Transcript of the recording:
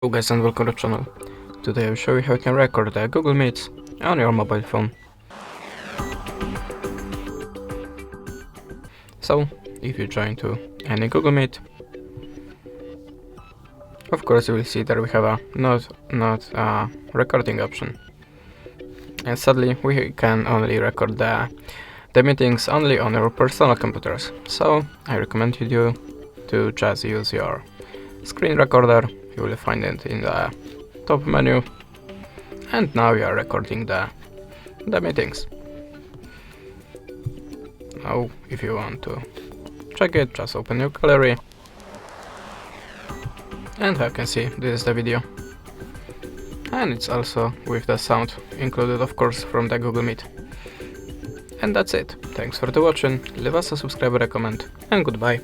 Hello guys and welcome to the channel. Today I will show you how you can record the Google Meets on your mobile phone. So, if you join to any Google Meet, of course you will see that we have a not recording option. And sadly we can only record the meetings only on your personal computers. So I recommend you to just use your screen recorder. You will find it in the top menu, and now you are recording the meetings. Now if you want to check it, just open your gallery, and as you can see, this is the video, and it's also with the sound included, of course, from the Google Meet. And that's it. Thanks for the watching, leave us a subscribe or a comment, and goodbye.